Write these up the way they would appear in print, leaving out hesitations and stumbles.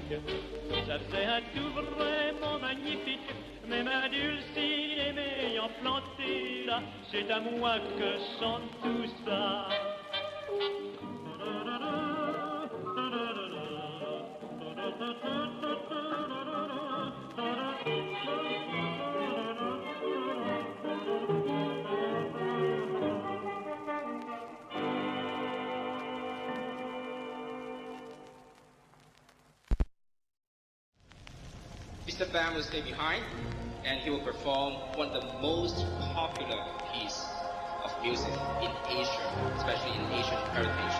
Ça fait un tout vraiment magnifique, mes mains dulcinées m'ayant planté là, c'est à moi que chante tout ça. Mr. Bam will stay behind, and he will perform one of the most popular piece of music in Asia, especially in Asian heritage.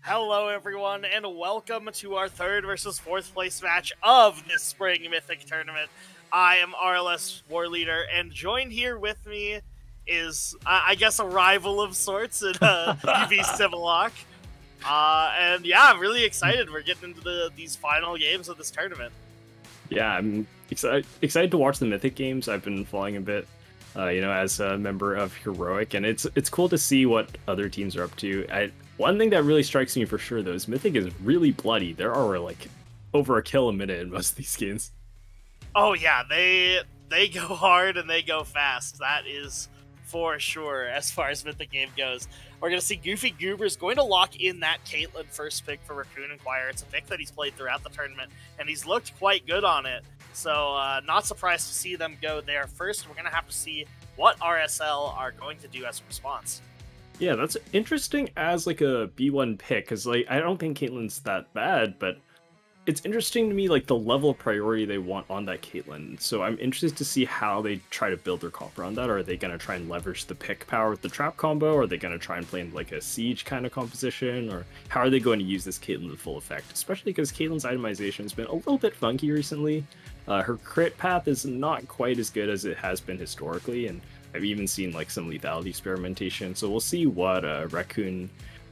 Hello everyone, and welcome to our third versus fourth place match of this spring Mythic tournament. I am RLS War Leader, and joined here with me is, I guess, a rival of sorts in UV Civillock. And yeah, I'm really excited. We're getting into these final games of this tournament. Yeah, I'm excited to watch the Mythic games. I've been following a bit, as a member of Heroic, and it's cool to see what other teams are up to. One thing that really strikes me for sure, though, is Mythic is really bloody. There are, like, over a kill a minute in most of these games. Oh, yeah, they go hard and they go fast. That is for sure as far as Mythic game goes. We're going to see Goofy Goober's going to lock in that Caitlyn first pick for Raccoon Inquirer. It's a pick that he's played throughout the tournament, and he's looked quite good on it. So, not surprised to see them go there first. We're going to have to see what RSL are going to do as a response. Yeah, that's interesting as, like, a B1 pick, because, like, I don't think Caitlyn's that bad, but it's interesting to me, like, the level of priority they want on that Caitlyn. So I'm interested to see how they try to build their comp around that. Are they going to try and leverage the pick power with the trap combo? Are they going to try and play in, like, a siege kind of composition? Or how are they going to use this Caitlyn to full effect? Especially because Caitlyn's itemization has been a little bit funky recently. Her crit path is not quite as good as it has been historically, and I've even seen, like, some lethality experimentation. So we'll see what Raccoon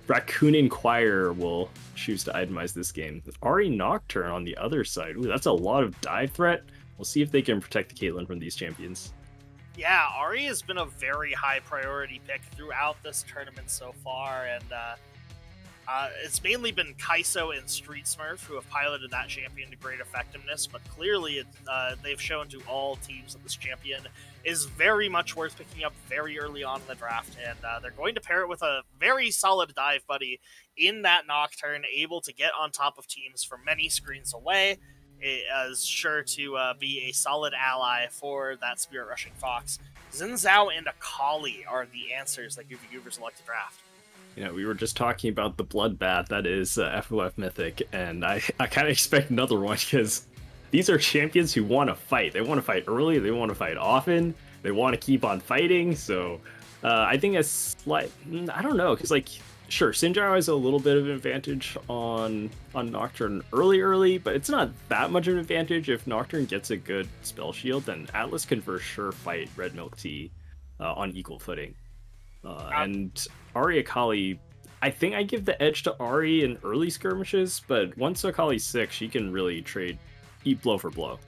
Inquirer will choose to itemize this game. Ahri Nocturne on the other side. Ooh, that's a lot of dive threat. We'll see if they can protect the Caitlyn from these champions. Yeah, Ahri has been a very high priority pick throughout this tournament so far, and it's mainly been Kai'So and Street Smurf who have piloted that champion to great effectiveness, but clearly they've shown to all teams that this champion is very much worth picking up very early on in the draft, and they're going to pair it with a very solid dive buddy in that Nocturne, able to get on top of teams from many screens away. It is sure to be a solid ally for that Spirit Rushing Fox. Xin Zhao and Akali are the answers that Goofy Goobers like to draft. You know, we were just talking about the bloodbath that is FOF Mythic, and I kind of expect another one, because these are champions who want to fight. They want to fight early, they want to fight often, they want to keep on fighting, so I think a slight... I don't know, because, like, sure, Sinjaro has a little bit of an advantage on Nocturne early, but it's not that much of an advantage. If Nocturne gets a good spell shield, then Atlas can for sure fight Red Milk Tea on equal footing. And Ahri Akali, I think I give the edge to Ahri in early skirmishes, but once Akali's sick, she can really trade eat blow for blow.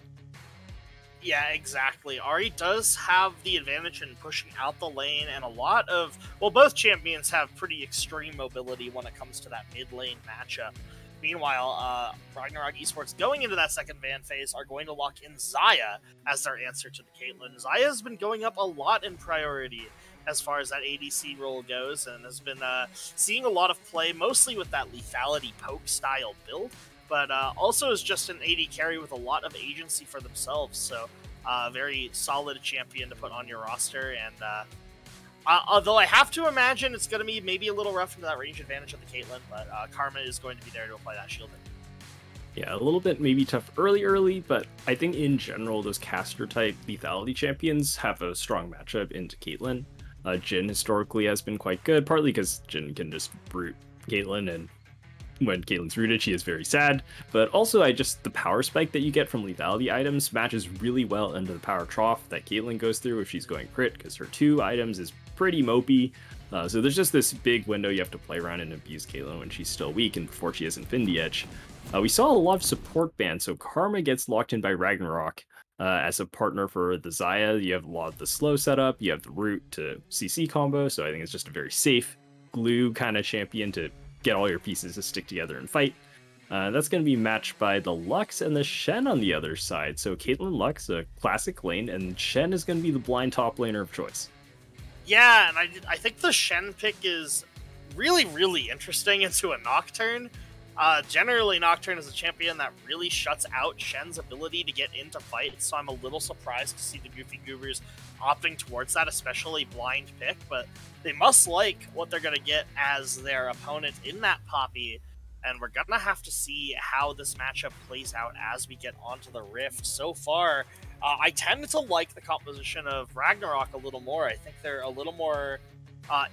Yeah, exactly. Ahri does have the advantage in pushing out the lane, and a lot of, well, both champions have pretty extreme mobility when it comes to that mid lane matchup. Meanwhile, Ragnarok Esports going into that second ban phase are going to lock in Xayah as their answer to the Caitlyn. Xayah has been going up a lot in priority as far as that ADC role goes, and has been seeing a lot of play, mostly with that lethality poke style build, but also is just an AD carry with a lot of agency for themselves. So very solid champion to put on your roster, and although I have to imagine it's going to be maybe a little rough into that range advantage of the Caitlyn, but Karma is going to be there to apply that shielding. Yeah, a little bit maybe tough early, but I think in general those caster-type lethality champions have a strong matchup into Caitlyn. Jhin historically has been quite good, partly because Jhin can just brute Caitlyn, and when Caitlyn's rooted, she is very sad. But also, the power spike that you get from lethality items matches really well into the power trough that Caitlyn goes through if she's going crit, because her 2 items is pretty mopey. So there's just this big window you have to play around and abuse Caitlyn when she's still weak and before she has Infinity Edge. We saw a lot of support bans, so Karma gets locked in by Ragnarok as a partner for the Xayah. You have a lot of the slow setup, you have the root to CC combo, so I think it's just a very safe glue kind of champion to get all your pieces to stick together and fight. That's going to be matched by the Lux and the Shen on the other side. So Caitlyn Lux, a classic lane, and Shen is going to be the blind top laner of choice. Yeah, and I think the Shen pick is really, really interesting into a Nocturne. Generally, Nocturne is a champion that really shuts out Shen's ability to get into fights, so I'm a little surprised to see the Goofy Goobers opting towards that, especially blind pick, but they must like what they're going to get as their opponent in that Poppy, and we're going to have to see how this matchup plays out as we get onto the Rift. So far, I tend to like the composition of Ragnarok a little more. I think they're a little more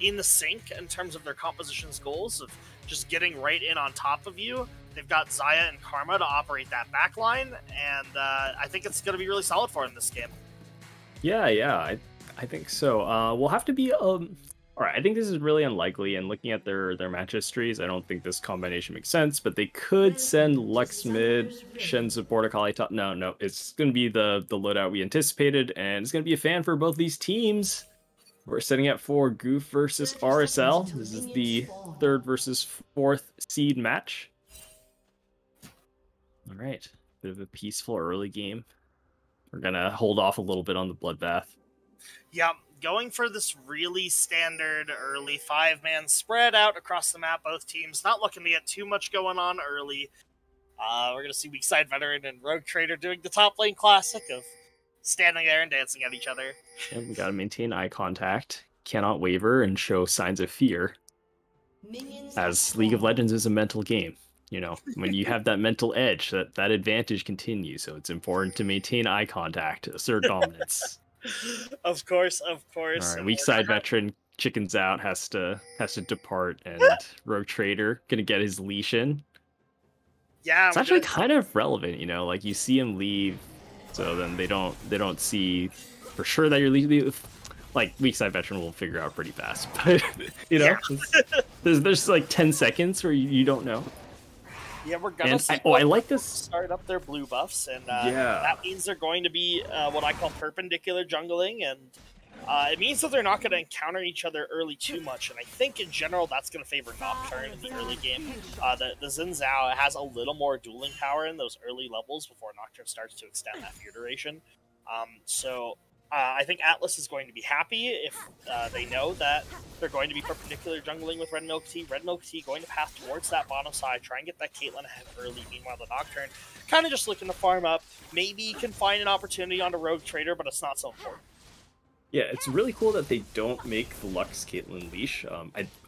in the sync in terms of their composition's goals of just getting right in on top of you. They've got Xayah and Karma to operate that backline, and I think it's going to be really solid for them this game. Yeah, I think so. We'll have to be Alright, I think this is really unlikely, and looking at their match histories, I don't think this combination makes sense, but they could send Lux mid, Shen support, Akali top. No, it's going to be the loadout we anticipated, and it's going to be a fan for both these teams. We're setting up for GOOF versus RSL. This is the 3rd versus 4th seed match. Alright, bit of a peaceful early game. We're going to hold off a little bit on the bloodbath. Yeah, going for this really standard early 5-man spread out across the map, both teams. Not looking to get too much going on early. We're going to see Weakside Veteran and Rogue Trader doing the top lane classic of standing there and dancing at each other. And we got to maintain eye contact, cannot waver, and show signs of fear. As League of Legends is a mental game. You know, when you have that mental edge, that advantage continues. So it's important to maintain eye contact, assert dominance. Of course. All right, weak side veteran chickens out, has to depart, and Rogue Trader gonna get his leash in. Yeah, it's actually kind of relevant, you know, like you see him leave, so then they don't see for sure that you're leaving. Like weak side veteran will figure out pretty fast, but you know, there's like 10 seconds where you don't know. Yeah, we're gonna see. I like this. Start up their blue buffs, and that means they're going to be what I call perpendicular jungling, and it means that they're not going to encounter each other early too much. And I think in general that's going to favor Nocturne in the early game. The Xin Zhao has a little more dueling power in those early levels before Nocturne starts to extend that fear duration. I think Atlas is going to be happy if they know that they're going to be perpendicular jungling with Red Milk Tea. Red Milk Tea going to path towards that bottom side, try and get that Caitlyn ahead early. Meanwhile, the Nocturne kind of just looking to farm up. Maybe can find an opportunity on a Rogue Trader, but it's not so important. Yeah, it's really cool that they don't make the Lux Caitlyn leash.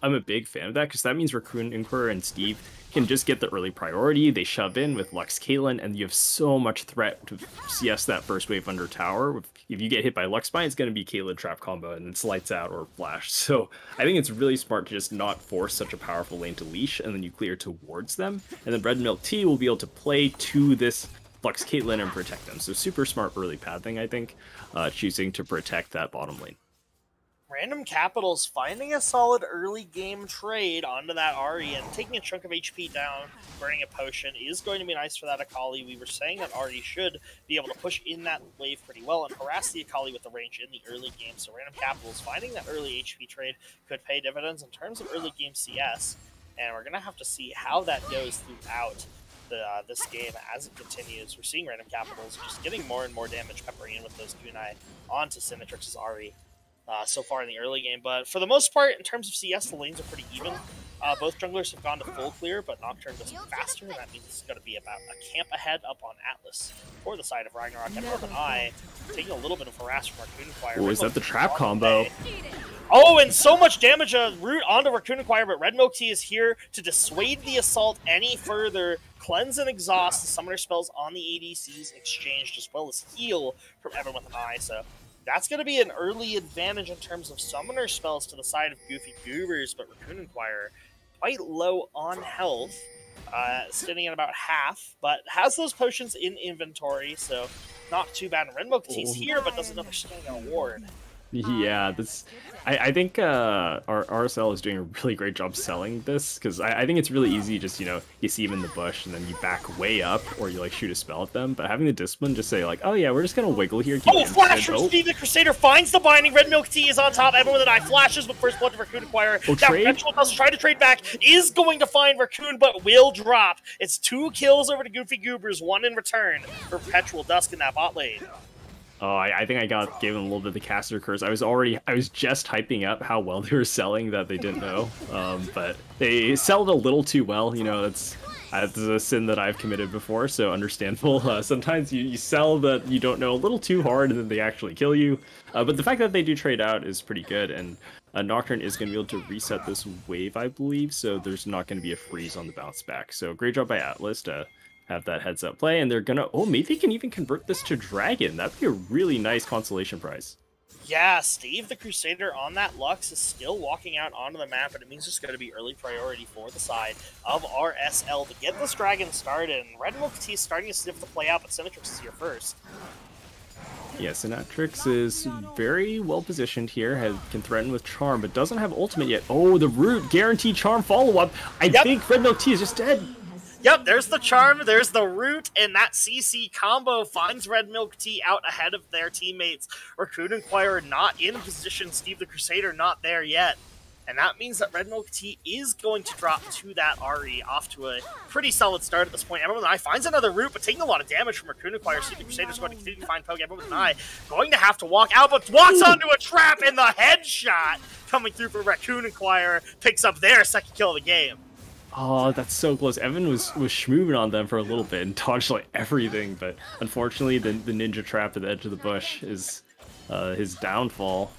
I'm a big fan of that, because that means Raccoon Inquirer and Steve can just get the early priority. They shove in with Lux Caitlyn, and you have so much threat to CS that first wave under tower. If you get hit by Lux Spine, it's going to be Caitlyn trap combo, and it's lights out or flash. So I think it's really smart to just not force such a powerful lane to leash, and then you clear towards them. And then Red Milk Tea will be able to play to this Lux Caitlyn and protect them. So super smart early pathing, I think, choosing to protect that bottom lane. Random Capitals finding a solid early game trade onto that Ari and taking a chunk of HP down, burning a potion is going to be nice for that Akali. We were saying that Ari should be able to push in that wave pretty well and harass the Akali with the range in the early game. So Random Capitals finding that early HP trade could pay dividends in terms of early game CS. And we're going to have to see how that goes throughout this game as it continues. We're seeing Random Capitals just getting more and more damage peppering in with those kunai onto Sinitrix's Ari. So far in the early game, but for the most part, in terms of CS, the lanes are pretty even. Both junglers have gone to full clear, but Nocturne goes faster, and that means it's going to be about a camp ahead up on Atlas for the side of Ragnarok. And with an eye, taking a little bit of harass from Raccoon Inquirer. Oh, is that the trap combo? Oh, and so much damage root onto Raccoon Inquirer, but Red Milk Tea is here to dissuade the assault any further. Cleanse and exhaust the summoner spells on the ADCs exchanged, as well as heal from Evan with an eye, so that's going to be an early advantage in terms of summoner spells to the side of Goofy Goobers, but Raccoon Inquirer quite low on health, sitting at about half, but has those potions in inventory, so not too bad. And Red Milk Tea's here, but doesn't know they're getting an award. Yeah, I think our RSL is doing a really great job selling this, because I think it's really easy just, you see them in the bush and then you back way up or you like shoot a spell at them, but having the discipline just say like, oh yeah, we're just gonna wiggle here. Flash from Steve the Crusader finds the binding. Red Milk Tea is on top. Everyone with an eye flashes with first blood to Raccoon Inquirer. Now does try to trade back, is going to find Raccoon, but will drop. It's 2 kills over to Goofy Goobers, 1 in return for Perpetual Dusk in that bot lane. Oh, I think I gave them a little bit of the caster curse. I was just hyping up how well they were selling that they didn't know, but they sold a little too well. That's a sin that I've committed before, so understandable. Sometimes you sell that you don't know a little too hard, and then they actually kill you. But the fact that they do trade out is pretty good, and Nocturne is going to be able to reset this wave, I believe, so there's not going to be a freeze on the bounce back. So great job by Atlas to have that heads up play, and they're gonna, maybe they can even convert this to Dragon. That'd be a really nice consolation prize. Yeah, Steve the Crusader on that Lux is still walking out onto the map, and it means it's going to be early priority for the side of RSL to get this Dragon started. And Red Milk Tea is starting to sniff the play out, but Sinitrix is here first. Yeah, Sinitrix is very well positioned here, can threaten with Charm, but doesn't have ultimate yet. Oh, the root, guaranteed Charm follow-up. I think Red Milk Tea is just dead. Yep, there's the Charm, there's the Root, and that CC combo finds Red Milk Tea out ahead of their teammates. Raccoon Inquirer not in position, Steve the Crusader not there yet. And that means that Red Milk Tea is going to drop to that Ari, off to a pretty solid start at this point. Everyone with an eye finds another Root, but taking a lot of damage from Raccoon Inquirer. Steve the Crusader is going to continue to find Poke. Everyone with an eye going to have to walk out, but walks onto a trap, and the headshot coming through for Raccoon Inquirer picks up their second kill of the game. Oh, that's so close. Evan was schmooving on them for a little bit and dodged like everything, but unfortunately the ninja trap at the edge of the bush is his downfall.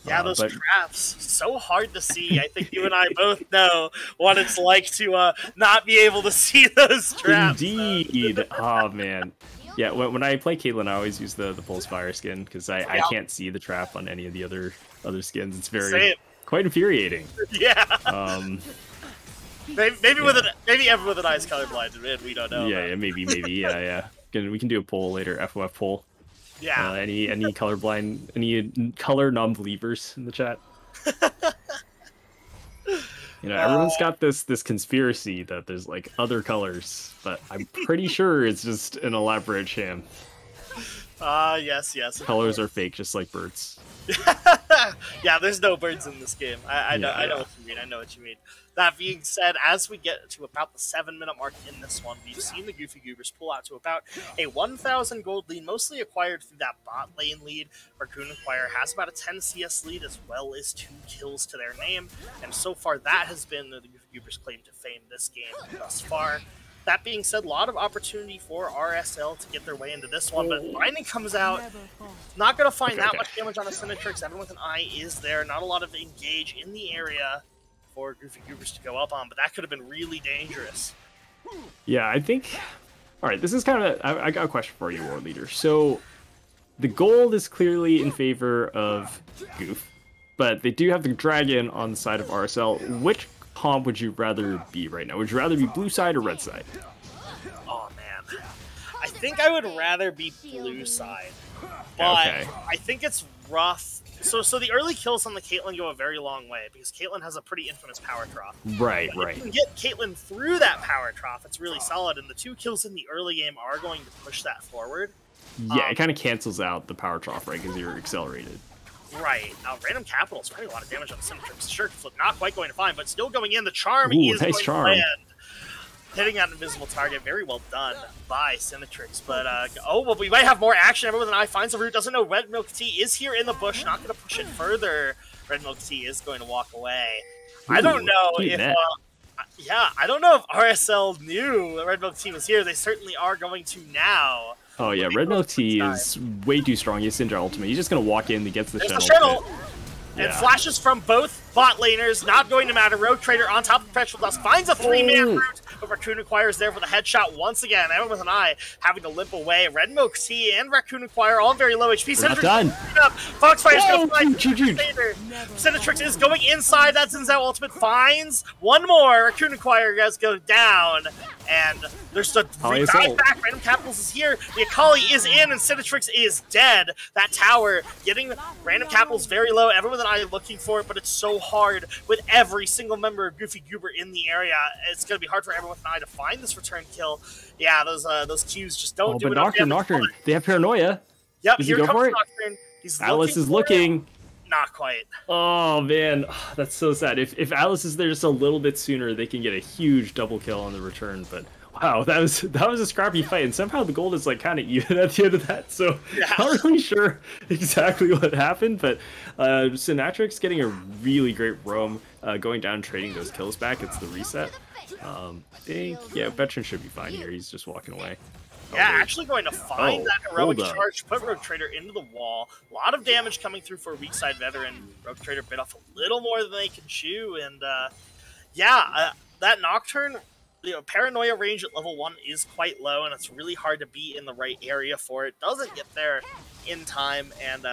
Yeah, those traps, so hard to see. I think you and I both know what it's like to not be able to see those traps. Indeed. Oh, man. Yeah, when I play Caitlyn, I always use the Pulse Fire skin, because I can't see the trap on any of the other skins. It's quite infuriating. Yeah. Maybe Evan with an eye's colorblind, and we don't know. Yeah, maybe, yeah. We can do a poll later, FOF poll. Yeah. Any colorblind, any color non-believers in the chat? Everyone's got this conspiracy that there's like other colors, but I'm pretty sure it's just an elaborate sham. Yes. Colors are fake, just like birds. Yeah, there's no birds in this game. I know what you mean. I know what you mean. That being said, as we get to about the 7-minute mark in this one, we've seen the Goofy Goobers pull out to about a 1,000 gold lead, mostly acquired through that bot lane lead. Raccoon Inquirer has about a 10 CS lead, as well as 2 kills to their name, and so far that has been the Goofy Goobers' claim to fame this game thus far. That being said, a lot of opportunity for RSL to get their way into this one, but Binding comes out, not going to find that much damage on a Sinitrix. Everyone with an eye is there, not a lot of engage in the area for Goofy Goobers to go up on, but that could have been really dangerous. Yeah, I think... Alright, this is kind of... I got a question for you, War Leader. So, the gold is clearly in favor of Goof, but they do have the Dragon on the side of RSL. Which comp would you rather be right now? Would you rather be blue side or red side? Oh, man. I think I would rather be blue side. But Okay. I think it's rough. So the early kills on the Caitlyn go a very long way because Caitlyn has a pretty infamous power trough. Right, But right. if you can get Caitlyn through that power trough, it's really solid, and the 2 kills in the early game are going to push that forward. Yeah, it kind of cancels out the power trough, right? Because you're accelerated. Right. Random Capital is putting a lot of damage on the Symmetrix. Sure, Flip not quite going to find, but still going in. The charm Ooh, is nice going charm. to land. Hitting that invisible target, very well done by Symmetrix. But, oh, well, we might have more action. Everyone with an eye finds the root, doesn't know Red Milk Tea is here in the bush, not going to push it further. Red Milk Tea is going to walk away. I don't know if, yeah, I don't know if RSL knew Red Milk Tea was here. They certainly are going to now. Oh yeah, Red Milk Tea is way too strong. He's Syndra ultimate. He's just gonna walk in, he gets the shuttle. And Yeah. flashes from both bot laners, not going to matter. Rogue Trader on top of Perpetual Dust finds a 3-man root, but Raccoon Inquirer's there for the headshot once again. Everyone with an eye having to limp away. Red Milk Tea and Raccoon Inquirer all very low HP. We're not done. Foxfire's Whoa, going to find Sinitrix is going inside. That Zinzao ultimate finds one more. Raccoon Inquirer guys go down. And there's the dive back. Random Capitals is here. The Akali is in, and Sinitrix is dead. That tower getting Random Capitals very low. Everyone that I am looking for it, but it's so hard with every single member of Goofy Goober in the area. It's going to be hard for everyone with an eye to find this return kill. Yeah, those Qs just don't do it. Nocturne. They have paranoia. Yep, Does here he go comes for it? Nocturne. He's Alice is looking. Not quite. Oh man, that's so sad. If Alice is there just a little bit sooner, they can get a huge double kill on the return. But wow, that was a scrappy fight, and somehow the gold is like kind of even at the end of that. So not really sure exactly what happened, but Sinatrix getting a really great roam, going down, trading those kills back. It's the reset. I think Veteran should be fine here. He's just walking away. Yeah, actually going to find that heroic charge, put Rogue Trader into the wall. A lot of damage coming through for a weak side veteran. Rogue Trader bit off a little more than they can chew, and that Nocturne, paranoia range at level 1 is quite low, and it's really hard to be in the right area for it. Doesn't get there in time, and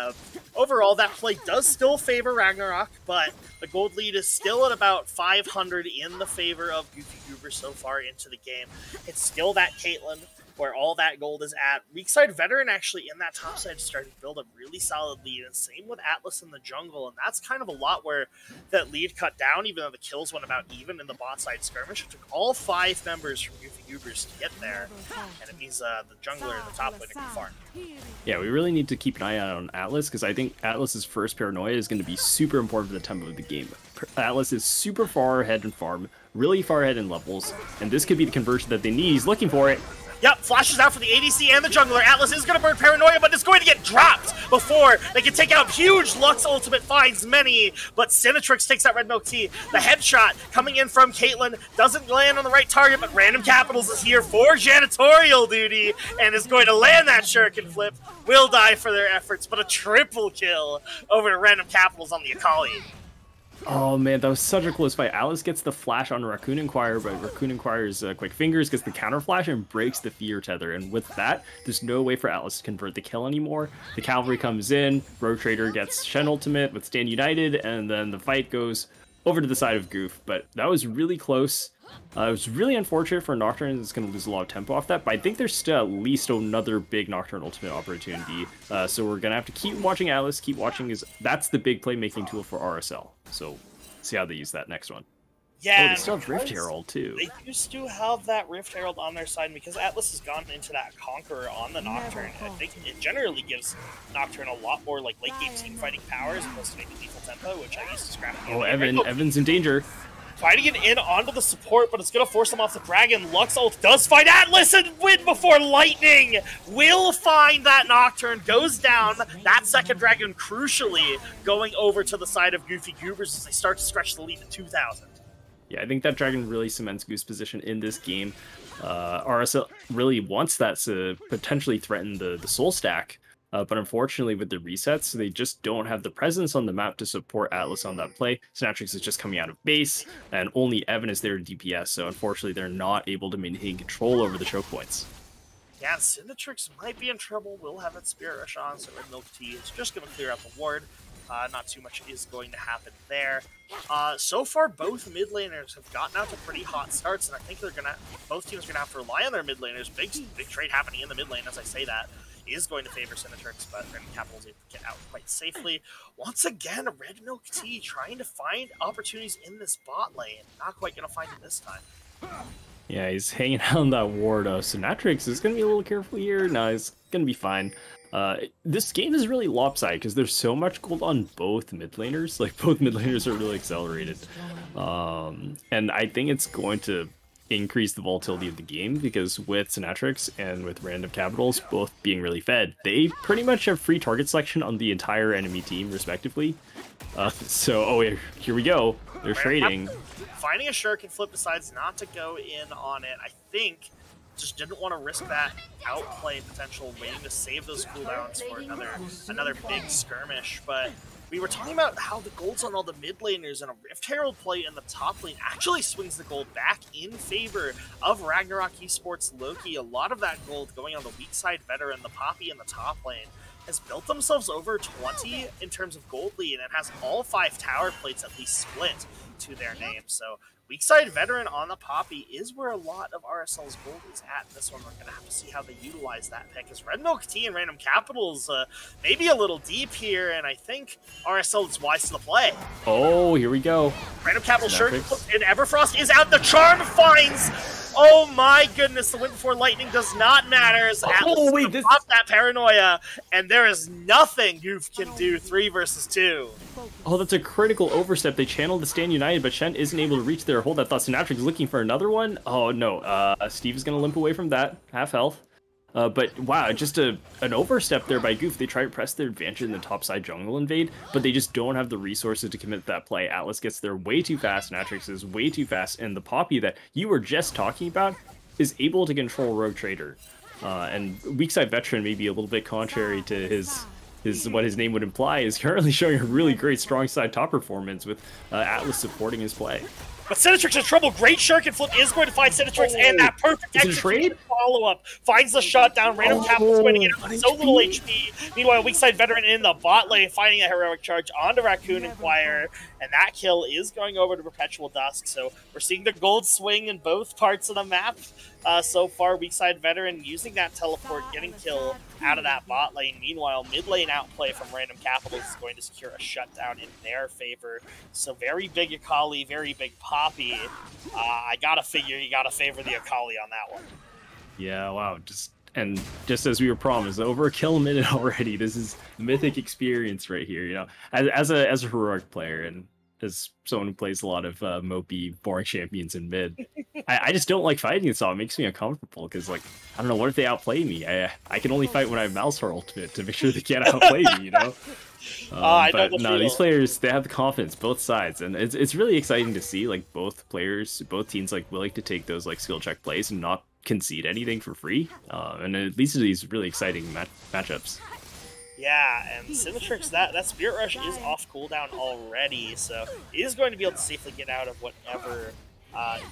overall that play does still favor Ragnarok, but the gold lead is still at about 500 in the favor of Goofy Goober so far into the game. It's still that Caitlyn where all that gold is at. Weak side veteran actually in that top side started to build a really solid lead, and same with Atlas in the jungle, and that's kind of a lot where that lead cut down, even though the kills went about even in the bot side skirmish. It took all 5 members from Goofy Goobers to get there, and it means the jungler and the top laner can farm. Yeah, we really need to keep an eye out on Atlas, because I think Atlas's first paranoia is going to be super important for the tempo of the game. Atlas is super far ahead in farm, really far ahead in levels, and this could be the conversion that they need. He's looking for it. Yep, flashes out for the ADC and the jungler. Atlas is going to burn Paranoia, but it's going to get dropped before they can take out huge. Lux ultimate finds many, but Sinitrix takes that Red Milk Tea. The headshot coming in from Caitlyn doesn't land on the right target, but Random Capitals is here for janitorial duty and is going to land that shuriken flip. Will die for their efforts, but a triple kill over to Random Capitals on the Akali. Oh man, that was such a close fight. Alice gets the flash on Raccoon Inquirer, but Raccoon Inquirer's quick fingers gets the counter flash and breaks the fear tether. And with that, there's no way for Alice to convert the kill anymore. The cavalry comes in, Rogue Trader gets Shen ultimate with Stand United, and then the fight goes over to the side of Goof. But that was really close. It was really unfortunate for Nocturne. It's going to lose a lot of tempo off that, but I think there's still at least another big Nocturne ultimate opportunity. So we're going to have to keep watching Alice, keep watching that's the big playmaking tool for RSL. So see how they use that next one. Yeah, they still have Rift Herald too. They used to have that Rift Herald on their side, and because Atlas has gone into that Conqueror on the Nocturne, I think it generally gives Nocturne a lot more like late game team fighting power as opposed to maybe lethal tempo, which I used to scrap. Oh, Evan's in danger. Fighting it in onto the support, but it's going to force him off the dragon. Lux ult does find Atlas and win before Lightning will find that Nocturne, goes down. That second dragon crucially going over to the side of Goofy Goobers as they start to stretch the lead to 2,000. Yeah, I think that dragon really cements Goof's position in this game. RSL really wants that to potentially threaten the soul stack. But unfortunately, with the resets, they just don't have the presence on the map to support Atlas on that play. Sinatrix is just coming out of base, and only Evan is there to DPS, so unfortunately they're not able to maintain control over the choke points. Yeah, Sinatrix might be in trouble. Will have its Spirit Rush on, so Red Milk Tea is just going to clear out the ward. Not too much is going to happen there. So far, both mid laners have gotten out to pretty hot starts, and I think both teams are going to have to rely on their mid laners. Big trade happening in the mid lane as I say that. is going to favor Cinetrix, but Random Capital is able to get out quite safely. Once again, Red Milk Tea trying to find opportunities in this bot lane. Not quite going to find it this time. Yeah, he's hanging out on that ward. Cinetrix is going to be a little careful here. No, he's going to be fine. This game is really lopsided because there's so much gold on both mid laners. Like, both mid laners are really accelerated. And I think it's going to increase the volatility of the game because with Cinetrix and with Random Capitals both being really fed, they pretty much have free target selection on the entire enemy team, respectively. Here we go. They're trading. Finding a Shuriken flip, decides not to go in on it. I think just didn't want to risk that outplay potential, waiting to save those cooldowns for another big skirmish. But we were talking about how the golds on all the mid laners and a Rift Herald play in the top lane actually swings the gold back in favor of Ragnarok Esports Loki. A lot of that gold going on the weak side veteran, the Poppy in the top lane, has built themselves over 20 in terms of gold lead and has all 5 tower plates at least split to their name. So weak side veteran on the Poppy is where a lot of RSL's gold is at. This one, we're going to have to see how they utilize that pick, as Red Milk Tea and Random Capitals maybe a little deep here, and I think RSL is wise to the play. Oh, here we go. Random Capital shirt and Everfrost is out. The charm finds. Oh my goodness, the Wind Before Lightning does not matter as Atlas pops that paranoia, and there is nothing GOOF can do 3 versus 2. Oh, that's a critical overstep. They channeled the Stand United, but Shen isn't able to reach their hold. I thought Cinetrix is looking for another one. Oh no, Steve is going to limp away from that, half health. But wow, just an overstep there by GOOF. They try to press their advantage in the topside jungle invade, but they just don't have the resources to commit that play. Atlas gets there way too fast, Cinetrix is way too fast, and the Poppy that you were just talking about is able to control Rogue Trader. And weak side veteran, maybe a little bit contrary to his what his name would imply, is currently showing a really great strong side top performance with Atlas supporting his play. But Cinetrix in trouble. Great Shuriken flip is going to find Cinetrix, and that perfect execution follow-up finds the shutdown. Random Capital's going to get it with so little HP. Meanwhile, weak side veteran in the bot lane finding a heroic charge onto Raccoon Inquire, and that kill is going over to Perpetual Dusk. So we're seeing the gold swing in both parts of the map. So far, weak side veteran using that teleport, getting kill out of that bot lane. Meanwhile, mid lane outplay from Random Capitals is going to secure a shutdown in their favor. So very big Akali, very big Poppy. I gotta figure you gotta favor the Akali on that one. Yeah, wow. Just as we were promised, over a kill a minute already. This is Mythic experience right here. You know, as a heroic player and as someone who plays a lot of mopey, boring champions in mid, I just don't like fighting this all. It makes me uncomfortable because, like, I don't know, what if they outplay me? I can only fight when I have Mouse Her ultimate to make sure they can't outplay me, you know? But no, these players, they have the confidence, both sides, and it's really exciting to see, like, both teams, like, willing to take those, like, skill check plays and not concede anything for free, and it leads to these really exciting matchups. Yeah, and Cinetrix, that Spirit Rush is off cooldown already, so he is going to be able to safely get out of whatever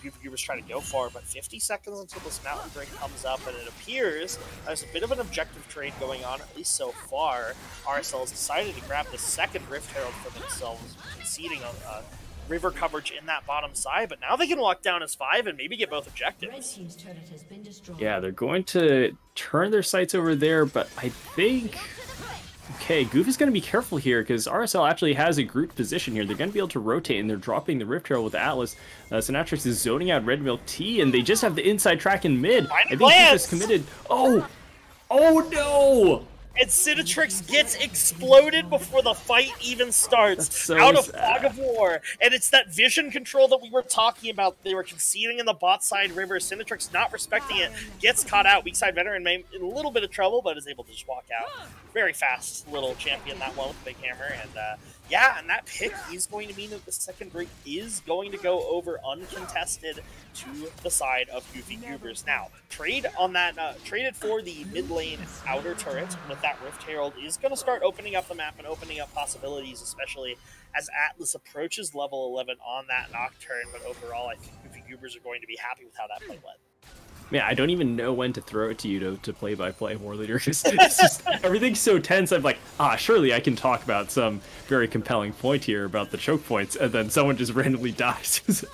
GOOF was trying to go for, but 50 seconds until this Mountain Break comes up, and it appears there's a bit of an objective trade going on, at least so far. RSL has decided to grab the second Rift Herald for themselves, conceding a river coverage in that bottom side, but now they can lock down as 5 and maybe get both objectives. Yeah, they're going to turn their sights over there, but I think... Okay, GOOF is going to be careful here because RSL actually has a group position here. They're going to be able to rotate, and they're dropping the Rift Herald with Atlas. Cinetrix is zoning out Red Milk Tea, and they just have the inside track in mid. I think GOOF is committed. Oh no! And Cinetrix gets exploded before the fight even starts, out of Fog of War. And it's that vision control that we were talking about. They were conceding in the bot side river. Cinetrix not respecting it, gets caught out. Weak side veteran in a little bit of trouble, but is able to just walk out. Very fast little champion, that one with the big hammer. And yeah, and that pick is going to mean that the second break is going to go over uncontested to the side of Goofy Goobers. Now, trade on that, traded for the mid lane outer turret with that Rift Herald is going to start opening up the map and opening up possibilities, especially as Atlas approaches level 11 on that Nocturne. But overall, I think Goofy Goobers are going to be happy with how that play went. Man, I don't even know when to throw it to you to play by play, War Leader. It's just everyth's so tense. I'm like, surely I can talk about some very compelling point here about the choke points, and then someone just randomly dies.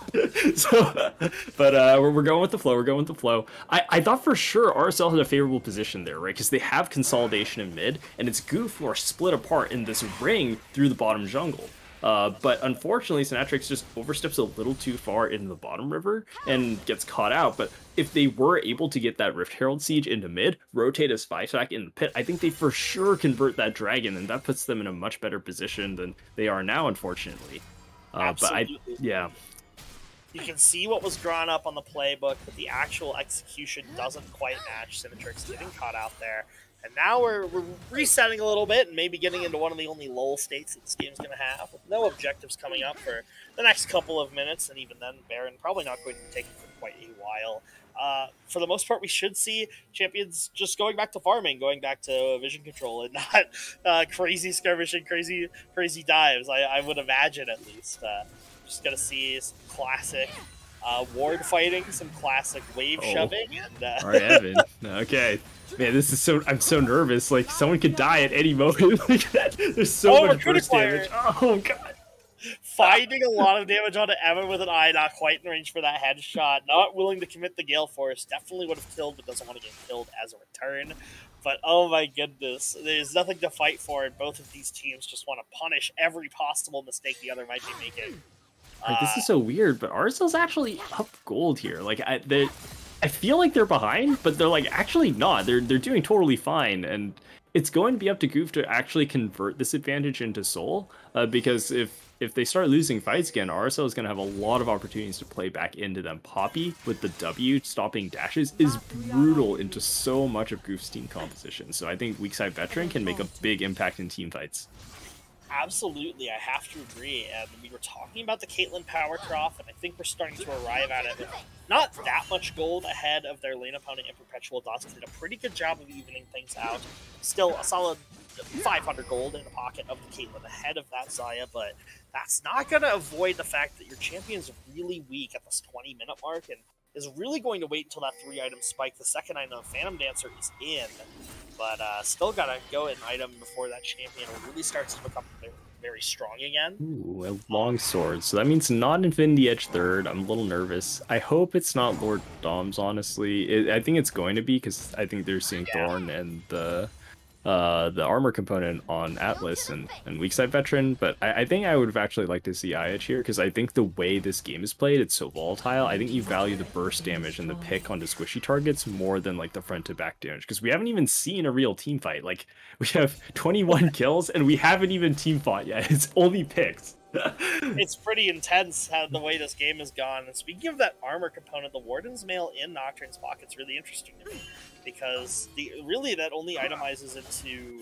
But we're going with the flow. We're going with the flow. I thought for sure RSL had a favorable position there, right? Because they have consolidation in mid, and it's GOOF who are split apart in this ring through the bottom jungle. But unfortunately, Synatrix just oversteps a little too far into the bottom river and gets caught out. But if they were able to get that Rift Herald siege into mid, rotate a spy attack in the pit, I think they for sure convert that dragon, and that puts them in a much better position than they are now, unfortunately. Absolutely. Yeah. You can see what was drawn up on the playbook, but the actual execution doesn't quite match Synatrix getting caught out there. And now we're resetting a little bit and maybe getting into one of the only lull states that this game's going to have, with no objectives coming up for the next couple of minutes, and even then, Baron probably not going to take it for quite a while. For the most part, we should see champions just going back to farming, going back to vision control, and not crazy skirmishing, crazy dives, I would imagine at least. Just going to see some classic ward fighting, some classic wave shoving. And, All right, Evan. Okay. Man, this is I'm so nervous. Like, someone could die at any moment. Like, there's so much burst damage. Oh, God. Finding a lot of damage onto Evan with an eye, not quite in range for that headshot. Not willing to commit the Gale Force. Definitely would have killed, but doesn't want to get killed as a return. But, oh my goodness, there's nothing to fight for, and both of these teams just want to punish every possible mistake the other might be making. Like, this is so weird, but RSL's actually up gold here. Like, I feel like they're behind, but they're like actually not. They're doing totally fine, and it's going to be up to GOOF to actually convert this advantage into soul. Because if they start losing fights again, RSL is going to have a lot of opportunities to play back into them. Poppy with the W stopping dashes is brutal into so much of GOOF's team composition. So I think weak side veteran can make a big impact in team fights. Absolutely, I have to agree. And we were talking about the Caitlyn power trough, and I think we're starting to arrive at it with not that much gold ahead of their lane opponent in Perpetual Dots. Did a pretty good job of evening things out. Still a solid 500 gold in the pocket of the Caitlyn ahead of that Xayah, but that's not going to avoid the fact that your champion's really weak at this 20-minute mark and is really going to wait until that 3-item spike. The second item, Phantom Dancer, is in, but still got to go an item before that champion really starts to become very strong again. Ooh, a long sword. So that means not Infinity Edge third. I'm a little nervous. I hope it's not Lord Doms, honestly. I think it's going to be, because I think they're seeing Thorn and the armor component on Atlas and weak side veteran, but I think I would have actually liked to see IH here, because I think the way this game is played, it's so volatile. I think you value the burst damage and the pick onto squishy targets more than like the front to back damage, because we haven't even seen a real team fight. Like, we have 21 kills and we haven't even team fought yet. It's only picks. It's pretty intense how the way this game has gone. And speaking of that armor component, the Warden's Mail in Nocturne's pocket's really interesting to me, because really that only itemizes into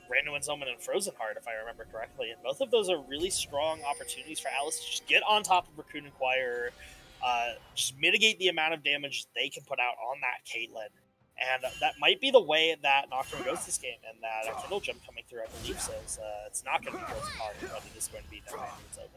Randuin's Omen and Frozen Heart, if I remember correctly. And both of those are really strong opportunities for Alice to just get on top of Raccoon Inquirer, just mitigate the amount of damage they can put out on that Caitlyn. And that might be the way that Nocturne goes this game, and that Kindle Gem coming through, I believe, says it's not going to be Girls Apart, but it is going to be no Randuin's Omen.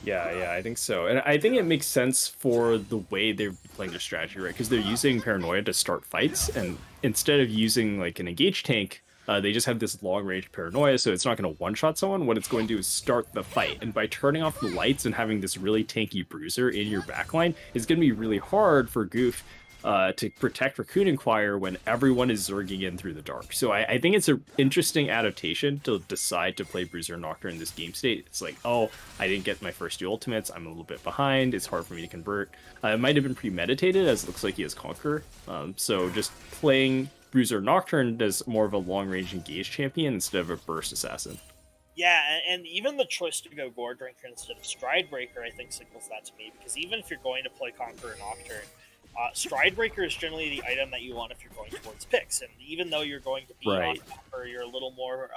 Yeah, I think so. And I think it makes sense for the way they're playing their strategy, right? Because they're using Paranoia to start fights, and instead of using like an engaged tank, they just have this long-range Paranoia, so it's not going to one-shot someone. What it's going to do is start the fight. And by turning off the lights and having this really tanky bruiser in your backline, it's going to be really hard for GOOF to protect Raccoon Inquirer when everyone is zerging in through the dark. So I think it's an interesting adaptation to decide to play Bruiser Nocturne in this game state. It's like, oh, I didn't get my first 2 ultimates, I'm a little bit behind, it's hard for me to convert. It might have been premeditated, as it looks like he has Conqueror. So just playing Bruiser Nocturne as more of a long-range engaged champion instead of a burst assassin. Yeah, and even the choice to go Gore Drinker instead of Stride Breaker, I think, signals that to me, because even if you're going to play Conqueror Nocturne, Stride Breaker is generally the item that you want if you're going towards picks, and even though you're going to be on Conqueror, you're a little more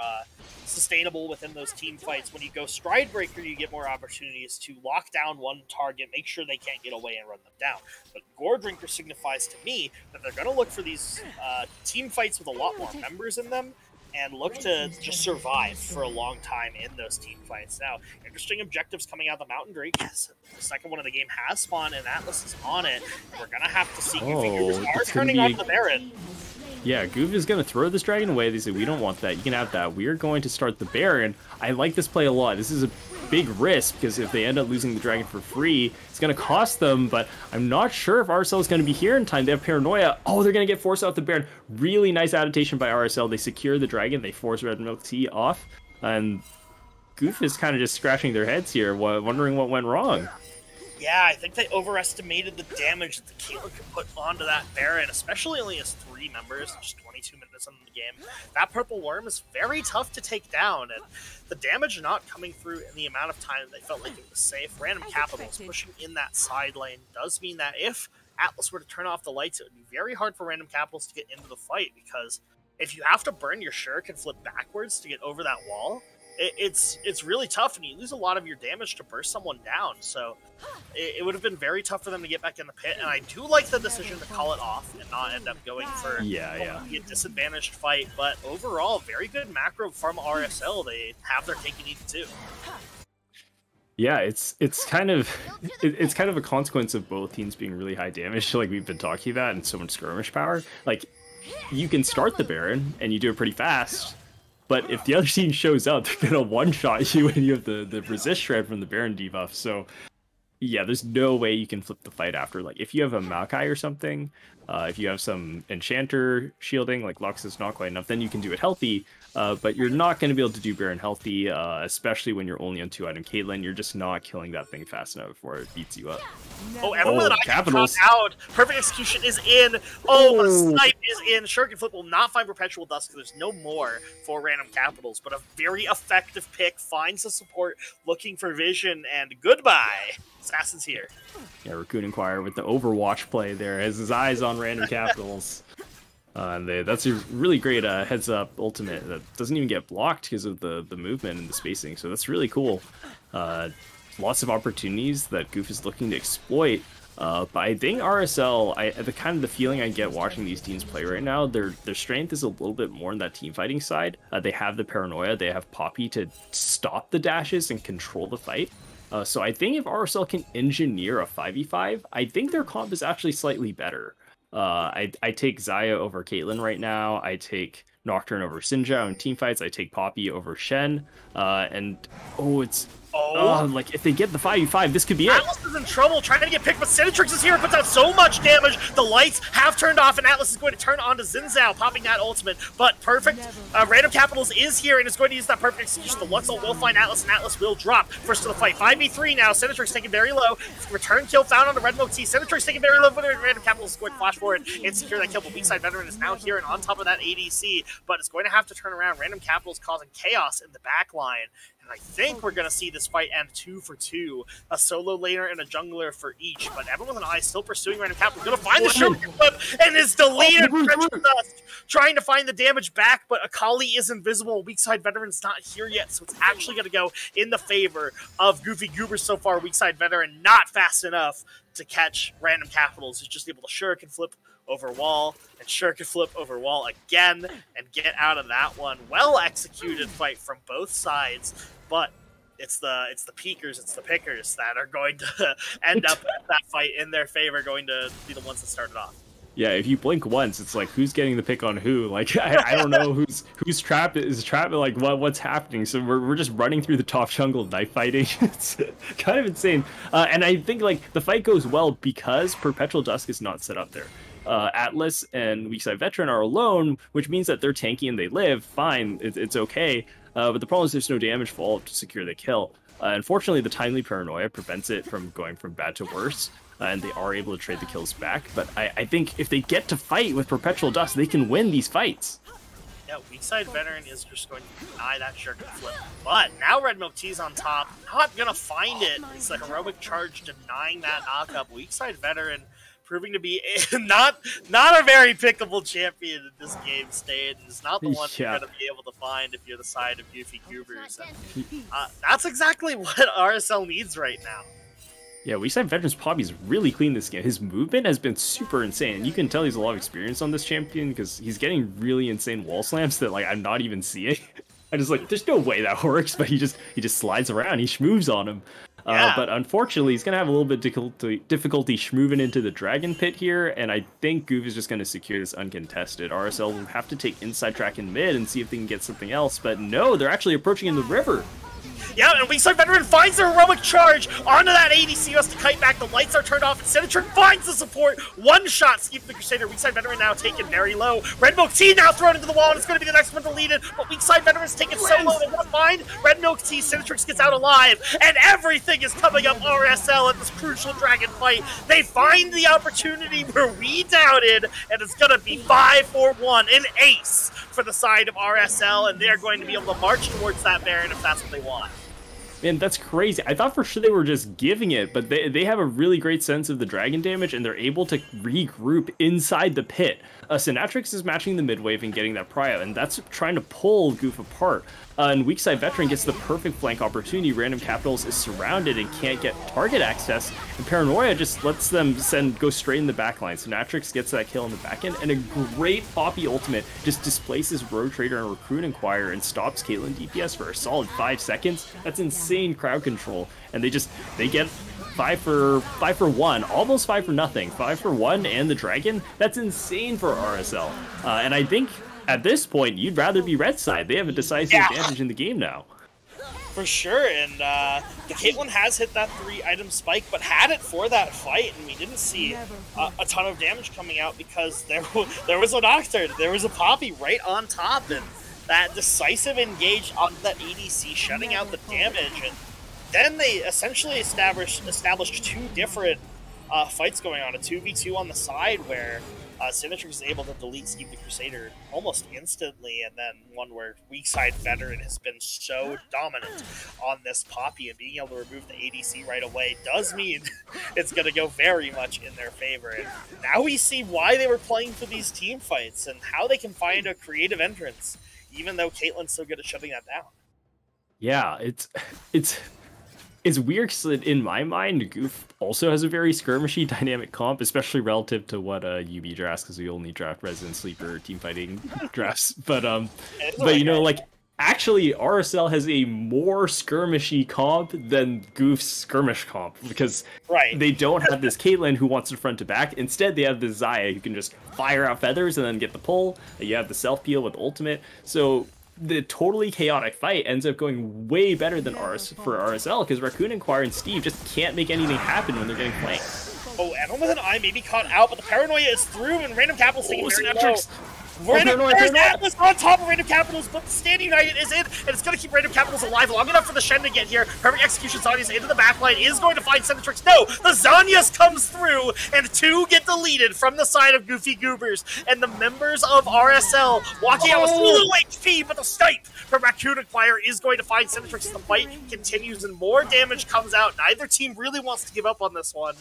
sustainable within those team fights. When you go Stride Breaker, you get more opportunities to lock down one target, make sure they can't get away and run them down. But Gore Drinker signifies to me that they're going to look for these team fights with a lot more members in them, and look to just survive for a long time in those team fights. Now, interesting objectives coming out of the Mountain Drake. Yes, the second one of the game has spawned, and Atlas is on it. We're going to have to see Goofy are turning on the Baron. Yeah, Goof is going to throw this dragon away. They say, we don't want that. You can have that. We're going to start the Baron. I like this play a lot. This is a big risk, because if they end up losing the dragon for free, it's going to cost them, but I'm not sure if RSL is going to be here in time. They have Paranoia. Oh, they're going to get forced off the Baron. Really nice adaptation by RSL. They secure the dragon. They force Red Milk Tea off, and Goof is kind of just scratching their heads here, wondering what went wrong. Yeah, I think they overestimated the damage that the Caitlyn could put onto that Baron, especially only as 3 members, just 22 minutes into the game. That Purple Worm is very tough to take down, and the damage not coming through in the amount of time that they felt like it was safe. Random Capitals pushing in that side lane does mean that if Atlas were to turn off the lights, it would be very hard for Random Capitals to get into the fight, because if you have to burn your Shuriken and flip backwards to get over that wall, it's really tough, and you lose a lot of your damage to burst someone down, so it would have been very tough for them to get back in the pit, and I do like the decision to call it off and not end up going for a disadvantaged fight, but overall, very good macro from RSL. They have their cake and eat it too. Yeah, it's kind of a consequence of both teams being really high damage, like we've been talking about, and so much skirmish power. Like, you can start the Baron, and you do it pretty fast, but if the other team shows up, they're gonna one-shot you, and you have the resist shred from the Baron debuff. So yeah, there's no way you can flip the fight after. Like, if you have a Maokai or something, if you have some Enchanter shielding, like Lux is not quite enough, then you can do it healthy, but you're not going to be able to do Baron healthy, especially when you're only on 2-item Caitlyn. You're just not killing that thing fast enough before it beats you up. Oh, everyone that I Capitals out. Perfect Execution is in. Oh, the Snipe is in. Shuriken Flip will not find Perpetual Dusk, because there's no more for Random Capitals, but a very effective pick. Finds the support, looking for vision, and goodbye. Assassin's here. Yeah, Raccoon Inquirer with the Overwatch play there, has his eyes on Random Capitals. And that's a really great heads-up ultimate that doesn't even get blocked because of the movement and the spacing, so that's really cool. Lots of opportunities that Goof is looking to exploit. But I think RSL, the feeling I get watching these teams play right now, their strength is a little bit more in that team fighting side. They have the Paranoia, they have Poppy to stop the dashes and control the fight. So I think if RSL can engineer a 5v5, I think their comp is actually slightly better. I take Xayah over Caitlyn right now. I take Nocturne over Sinjao in teamfights. I take Poppy over Shen. Like, if they get the 5v5, this could be it. Atlas is in trouble, trying to get picked, but Sinitrix is here and puts out so much damage. The lights have turned off, and Atlas is going to turn on to Xin Zhao, popping that ultimate. But perfect. Random Capitals is here and is going to use that perfect execution. The Lux ult will find Atlas, and Atlas will drop. First to the fight. 5v3 now. Sinitrix taken very low. Return kill found on the Red Milk Tea. Sinitrix taken very low, but Random Capitals is going to flash forward and secure that kill. But Weakside Veteran is now here and on top of that ADC, but it's going to have to turn around. Random Capitals causing chaos in the back line. And I think we're going to see this fight end 2-for-2. A solo laner and a jungler for each. But everyone with an eye still pursuing Random Capital. Going to find the Shuriken Flip and is deleted. Dust trying to find the damage back, but Akali is invisible. Weakside Veteran's not here yet, so it's actually going to go in the favor of Goofy Goober so far. Weakside Veteran not fast enough to catch Random Capitals. He's just able to Shuriken Flip over wall and Shuriken Flip over wall again and get out of that one. Well executed fight from both sides, but it's the peekers, it's the pickers that are going to end up at that fight in their favor, going to be the ones that started off. Yeah, if you blink once, it's like, who's getting the pick on who? Like, I don't know who's trapped is trapped. Like, what's happening? So we're just running through the top jungle knife fighting. It's kind of insane. And I think like the fight goes well because Perpetual Dusk is not set up there. Atlas and Weakside Veteran are alone, which means that they're tanky and they live fine. It's okay. But the problem is there's no damage fall to secure the kill. Unfortunately, the timely Paranoia prevents it from going from bad to worse. And they are able to trade the kills back. But I think if they get to fight with Perpetual Dust, they can win these fights. Yeah, Weakside Veteran is just going to deny that Shuriken Flip. But now Red Milk Tea's on top. Not going to find it. It's a heroic charge denying that knockup. Weakside Veteran proving to be not a very pickable champion in this game state, and is not the one you're going to be able to find if you're the side of Goofy Goobers. And, that's exactly what RSL needs right now. Yeah, Weakside Veteran's Poppy's really clean this game. His movement has been super insane, and you can tell he's a lot of experience on this champion because he's getting really insane wall slams that like I'm not even seeing. I just like, there's no way that works, but he just slides around, he schmooves on him. Yeah. But unfortunately, he's gonna have a little bit difficulty schmooving into the Dragon Pit here, and I think GOOF is just gonna secure this uncontested. RSL will have to take inside track in mid and see if they can get something else, but no, they're actually approaching in the river. Yeah, and Weakside Veteran finds a heroic charge onto that ADC, who has to kite back. The lights are turned off, and Senator finds the support. One shot, Steve the Crusader. Weakside Veteran now taken very low. Red Milk Tea now thrown into the wall, and it's going to be the next one deleted. But Weakside Veteran's taken so low, they're going to find Red Milk Tea. Senatrix gets out alive, and everything is coming up RSL at this crucial dragon fight. They find the opportunity where we doubted, and it's going to be 5-4-1, an ace for the side of RSL, and they're going to be able to march towards that Baron if that's what they want. Man, that's crazy. I thought for sure they were just giving it, but they have a really great sense of the dragon damage, and they're able to regroup inside the pit. Synatrix is matching the mid wave and getting that prio, and that's trying to pull GOOF apart. And Weakside Veteran gets the perfect flank opportunity. Random Capitals is surrounded and can't get target access, and Paranoia just lets them go straight in the backline. Synatrix gets that kill in the back end, and a great Poppy ultimate just displaces Rogue Trader and Recruit Inquire and stops Caitlyn DPS for a solid 5 seconds. That's insane crowd control, and they get 5 for 1, almost 5 for nothing, 5 for 1, and the dragon. That's insane for RSL, and I think at this point you'd rather be red side. They have a decisive advantage in the game now. For sure, and the Caitlyn has hit that 3-item spike, but had it for that fight, and we didn't see a ton of damage coming out because there was a Nocturne, there was a Poppy right on top, and that decisive engage on that ADC, shutting out the damage, and then they essentially established 2 different fights going on, a 2v2 on the side where Symmetrix is able to delete Steve the Crusader almost instantly, and then one where Weakside Veteran has been so dominant on this Poppy, and being able to remove the ADC right away does mean it's going to go very much in their favor. And now we see why they were playing for these team fights and how they can find a creative entrance, even though Caitlyn's so good at shutting that down. Yeah, it's weird because in my mind, GOOF also has a very skirmishy dynamic comp, especially relative to what UB drafts, because we only draft Resident Sleeper team fighting drafts. But you know, like actually RSL has a more skirmishy comp than GOOF's skirmish comp, because they don't have this Caitlyn who wants to front to back. Instead, they have this Xayah who can just fire out feathers and then get the pull. You have the self peel with ultimate, so the totally chaotic fight ends up going way better than for RSL, because Raccoon Inquire and Steve just can't make anything happen when they're getting flanked. Oh, Edelman with an eye maybe caught out, but the Paranoia is through, and Random Capitals taking very low. There's Atlas on top of Random Capitals, but Stand United is in, and it's going to keep Random Capitals alive long enough for the Shen to get here. Perfect execution, Zanya's into the backline, is going to find Senatrix. No, the Zanyas comes through, and 2 get deleted from the side of Goofy Goobers, and the members of RSL walking out with low HP, but the snipe from Raccoon Inquire is going to find Senatrix as the fight continues, and more damage comes out. Neither team really wants to give up on this one.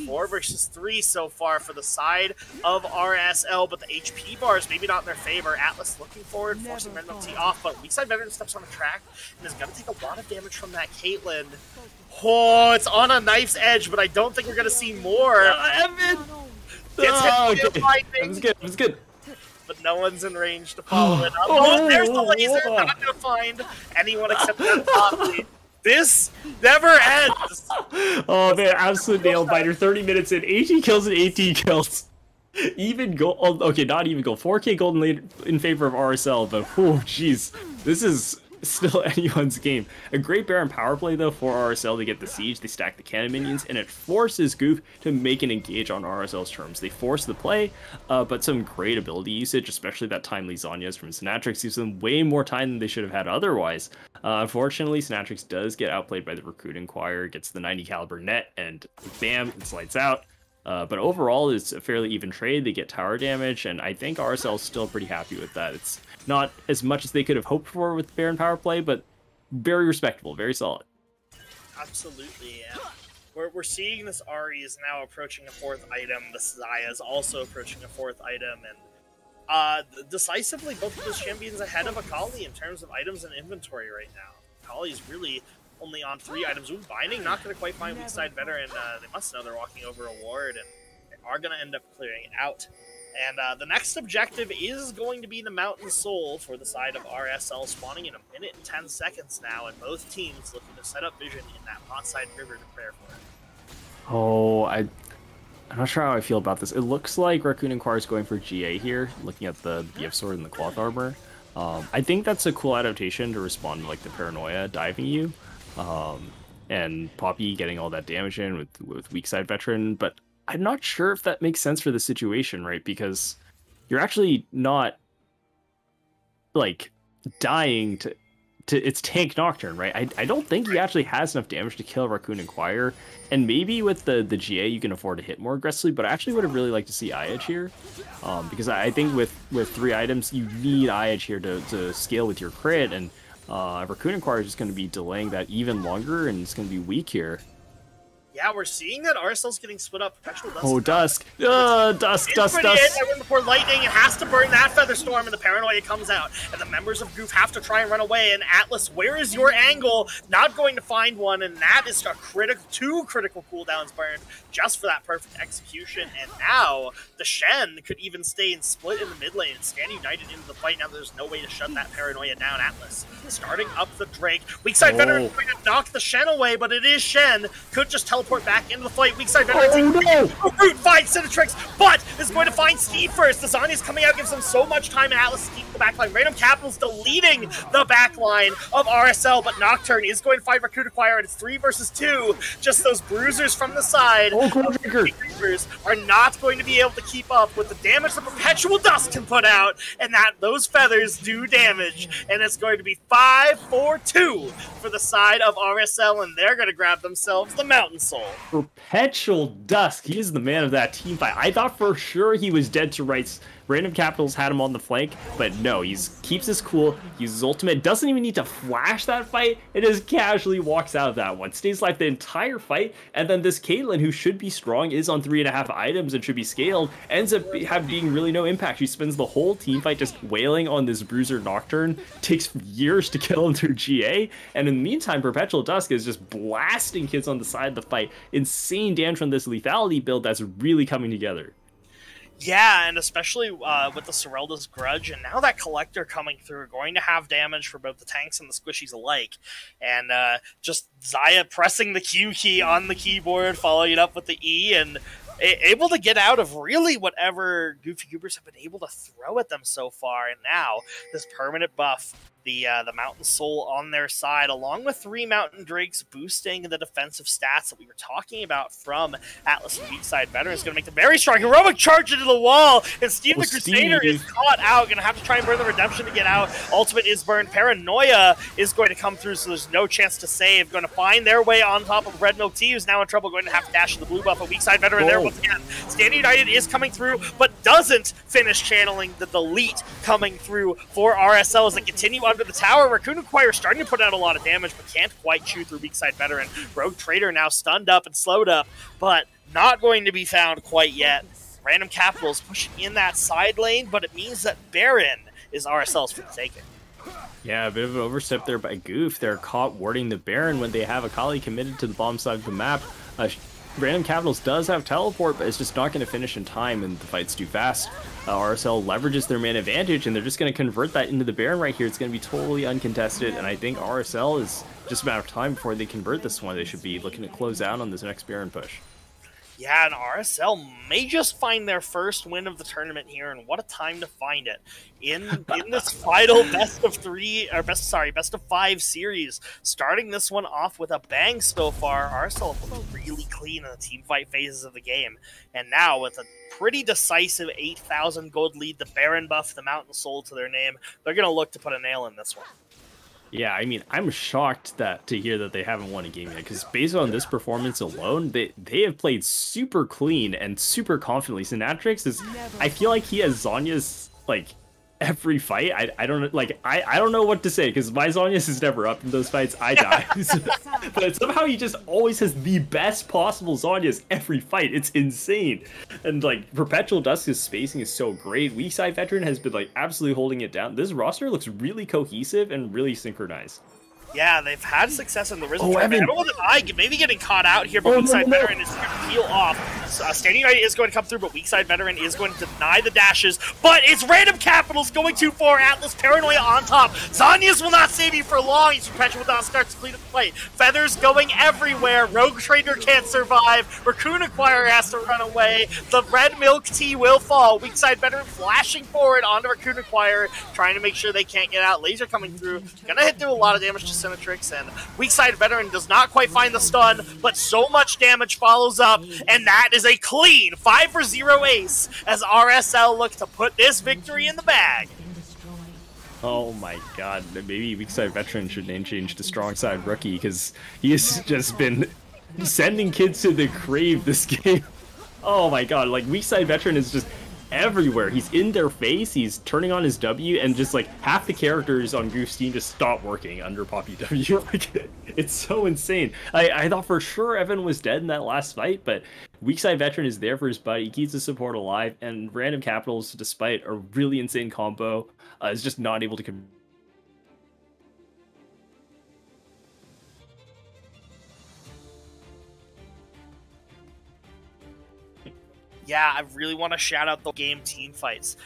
4 versus 3 so far for the side of RSL, but the HP bars maybe not in their favor. Atlas looking forward, forcing Red Milk Tea off, but Weakside Veteran steps on the track and is going to take a lot of damage from that Caitlyn. Oh, it's on a knife's edge, but I don't think we're going to see more. Evan! It was good. But no one's in range to follow it up. Oh, there's the laser. Not going to find anyone except that Poppy. This never ends. Oh man, absolute nail biter. 30 minutes in, 18 kills and 18 kills. Even gold. Okay, not even gold. 4K gold in favor of RSL, but oh jeez, this is still anyone's game. A great Baron power play though for RSL to get the siege. They stack the cannon minions, and it forces GOOF to make an engage on RSL's terms. They force the play, but some great ability usage, especially that timely Zanya's from Synatrix, gives them way more time than they should have had otherwise. Unfortunately, Synatrix does get outplayed by the Recruit Inquire, gets the 90 caliber net, and bam, it's lights out. But overall, it's a fairly even trade. They get tower damage, and I think RSL is still pretty happy with that. It's not as much as they could have hoped for with Baron power play, but very respectable, very solid. Absolutely, yeah. We're seeing this Ahri is now approaching a 4th item. The Xayah is also approaching a 4th item, and decisively both of those champions ahead of Akali in terms of items and inventory right now. Akali's really only on 3 items. Ooh, Binding not going to quite find weak side veteran. They must know they're walking over a ward, and they are going to end up clearing it out. And the next objective is going to be the Mountain Soul for the side of RSL, spawning in 1 minute and 10 seconds now, and both teams looking to set up vision in that hot side river to prepare for it. Oh, I'm not sure how I feel about this. It looks like Raccoon Inquirer is going for GA here, looking at the BF sword and the cloth armor. I think that's a cool adaptation to respond to like the paranoia diving you, and Poppy getting all that damage in with weak side veteran, but I'm not sure if that makes sense for the situation, right? Because you're actually not like dying to it's tank Nocturne, right? I don't think he actually has enough damage to kill Raccoon Inquirer, and maybe with the GA you can afford to hit more aggressively, but I actually would have really liked to see IH here, because I think with 3 items you need IH here to scale with your crit, and Raccoon Inquirer is just going to be delaying that even longer, and it's going to be weak here. Yeah, we're seeing that RSL's getting split up. Perpetual Dusk. Oh, Dusk. Dusk. With poor lightning, it has to burn that Feather Storm, and the paranoia comes out. And the members of GOOF have to try and run away. And Atlas, where is your angle? Not going to find one, and that is a two critical cooldowns burned just for that perfect execution. And now the Shen could even stay and split in the mid lane and stand united into the fight. Now there's no way to shut that paranoia down. Atlas starting up the Drake. Weakside Veteran going to knock the Shen away, but it is Shen. Could just teleport back into the fight. Weakside Veteran Root finds Cinetrix, but is going to find Steve first. The Zanya's coming out, gives him so much time, and Atlas keeps the backline. Random Capital's deleting the backline of RSL, but Nocturne is going to fight Raccoon Inquirer, and it's 3 versus 2. Just those bruisers from the side. Bruisers are not going to be able to keep up with the damage that Perpetual Dusk can put out, and that those feathers do damage. And it's going to be 5-4-2 for the side of RSL, and they're going to grab themselves the Mountain Soul. Perpetual Dusk, he is the man of that team fight. I thought for sure he was dead to rights. Random Capitals had him on the flank, but no, he keeps his cool, uses ultimate, doesn't even need to flash that fight, and just casually walks out of that one. Stays alive the entire fight, and then this Caitlyn, who should be strong, is on 3.5 items and should be scaled, ends up being really no impact. She spends the whole team fight just wailing on this Bruiser Nocturne, takes years to kill him through GA, and in the meantime, Perpetual Dusk is just blasting kids on the side of the fight. Insane damage from this lethality build that's really coming together. Yeah, and especially with the Serelda's Grudge, and now that Collector coming through, going to have damage for both the tanks and the squishies alike. And just Xayah pressing the Q key on the keyboard, following it up with the E, and able to get out of really whatever Goofy Goobers have been able to throw at them so far. And now this permanent buff, the Mountain Soul on their side, along with 3 Mountain Drakes boosting the defensive stats that we were talking about from Atlas and Weakside Veteran, is going to make them very strong. Heroic charge into the wall, and Steve the Crusader is caught out. Going to have to try and burn the Redemption to get out. Ultimate is burned. Paranoia is going to come through, so there's no chance to save. Going to find their way on top of Red Milk Tea, who's now in trouble. Going to have to dash to the blue buff. A Weakside Veteran there once again. Stand United is coming through, but doesn't finish channeling the delete coming through for RSL as they continue under the tower. Raccoon Inquirer starting to put out a lot of damage, but can't quite chew through Weakside Veteran. Rogue Trader now stunned up and slowed up, but not going to be found quite yet. Random Capitals pushing in that side lane, but it means that Baron is RSL's for the taking. Yeah, a bit of an overstep there by GOOF. They're caught warding the Baron when they have Akali committed to the bottom side of the map. Random Capitals does have teleport, but it's just not going to finish in time, and the fight's too fast. RSL leverages their man advantage, and they're just going to convert that into the Baron right here. It's going to be totally uncontested, and I think RSL is just a matter of time before they convert this one. They should be looking to close out on this next Baron push. Yeah, and RSL may just find their first win of the tournament here, and what a time to find it. In this final best of 5 series, starting this one off with a bang so far. RSL looked really clean in the team fight phases of the game, and now with a pretty decisive 8,000 gold lead, the Baron buff, the Mountain Soul to their name, they're going to look to put a nail in this one. Yeah, I mean, I'm shocked to hear that they haven't won a game yet, because based on this performance alone, they have played super clean and super confidently. Cinetrix is, I feel like he has Zanya's, like, every fight. I don't know what to say, because my Zanyas is never up in those fights. I die. But somehow he just always has the best possible Zanyas every fight. It's insane. And like Perpetual Dusk's spacing is so great. Weakside Veteran has been like absolutely holding it down. This roster looks really cohesive and really synchronized. Yeah, they've had success in the Risen Oh, tournament. Evan. Evan with an eye, maybe getting caught out here, but Weakside Veteran is going to peel off. So, Standing Right is going to come through, but Weakside Veteran is going to deny the dashes. But it's Random Capitals going too far. Atlas Paranoia on top. Zanyas will not save you for long. He's Perpetual Dawn starts to clean up the fight. Feathers going everywhere. Rogue Trader can't survive. Raccoon Acquirer has to run away. The Red Milk Tea will fall. Weakside Veteran flashing forward onto Raccoon Acquirer, trying to make sure they can't get out. Laser coming through. Gonna hit through a lot of damage to Cinetrix, and Weakside Veteran does not quite find the stun, but so much damage follows up, and that is a clean 5-for-0 ace as RSL look to put this victory in the bag. Oh my god, maybe Weakside Veteran should name change to Strong Side Rookie, because he has just been sending kids to the grave this game. Oh my god, like Weakside Veteran is just everywhere. He's in their face, he's turning on his W, and just like half the characters on GOOF's team just stop working under Poppy W. Like, it's so insane. I thought for sure Evan was dead in that last fight, but Weakside Veteran is there for his buddy, he keeps the support alive, and Random Capitals, despite a really insane combo, is just not able to Yeah, I really want to shout out the game team fights.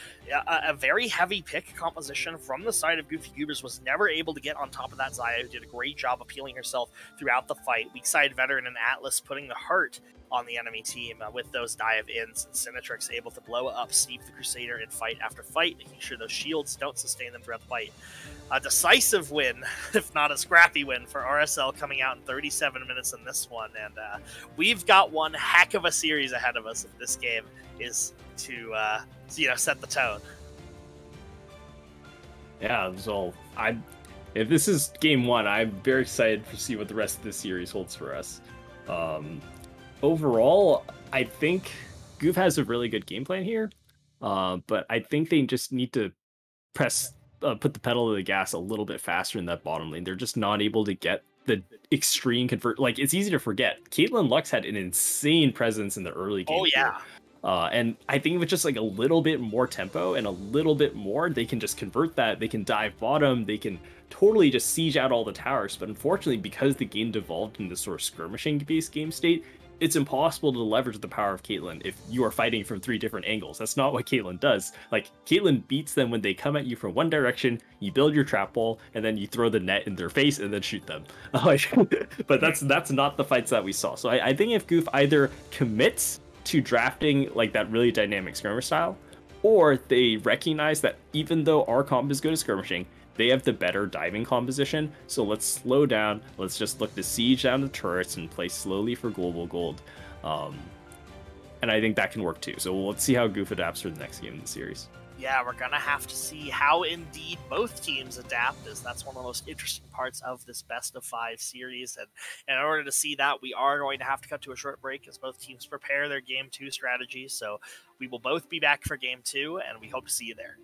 A very heavy pick composition from the side of Goofy Goobers was never able to get on top of that. Zaya, who did a great job appealing herself throughout the fight. Weakside Veteran and Atlas putting the hurt on the enemy team with those dive-ins, and Cinetrix able to blow up Steve the Crusader in fight after fight, making sure those shields don't sustain them throughout the fight. A decisive win, if not a scrappy win, for RSL coming out in 37 minutes in this one, and we've got one heck of a series ahead of us if this game is to set the tone. Yeah, so if this is game one, I'm very excited to see what the rest of this series holds for us. Overall, I think GOOF has a really good game plan here, but I think they just need to put the pedal to the gas a little bit faster in that bottom lane. They're just not able to get the extreme convert. Like, it's easy to forget. Caitlyn Lux had an insane presence in the early game. Oh, yeah. And I think with just like a little bit more tempo and a little bit more, they can just convert that. They can dive bottom. They can totally just siege out all the towers. But unfortunately, because the game devolved into sort of skirmishing-based game state, it's impossible to leverage the power of Caitlyn if you are fighting from 3 different angles. That's not what Caitlyn does. Like, Caitlyn beats them when they come at you from one direction, you build your trap wall, and then you throw the net in their face and then shoot them. But that's not the fights that we saw. So I think if GOOF either commits to drafting like that really dynamic skirmish style, or they recognize that even though our comp is good at skirmishing, they have the better diving composition, so let's slow down, let's just look to siege down the turrets and play slowly for global gold. And I think that can work too, so let's see how GOOF adapts for the next game in the series. Yeah, we're going to have to see how indeed both teams adapt, as that's one of the most interesting parts of this best-of-5 series. And in order to see that, we are going to have to cut to a short break as both teams prepare their Game 2 strategies. So we will both be back for Game 2, and we hope to see you there.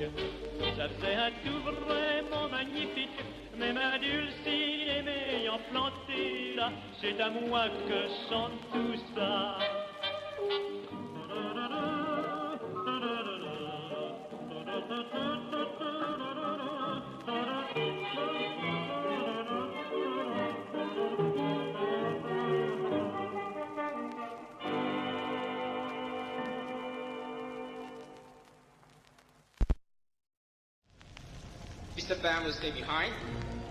Ça fait un tout vraiment magnifique. Même un dulciné m'ayant planté là, c'est à moi que chante tout ça. Mr. Bam will stay behind,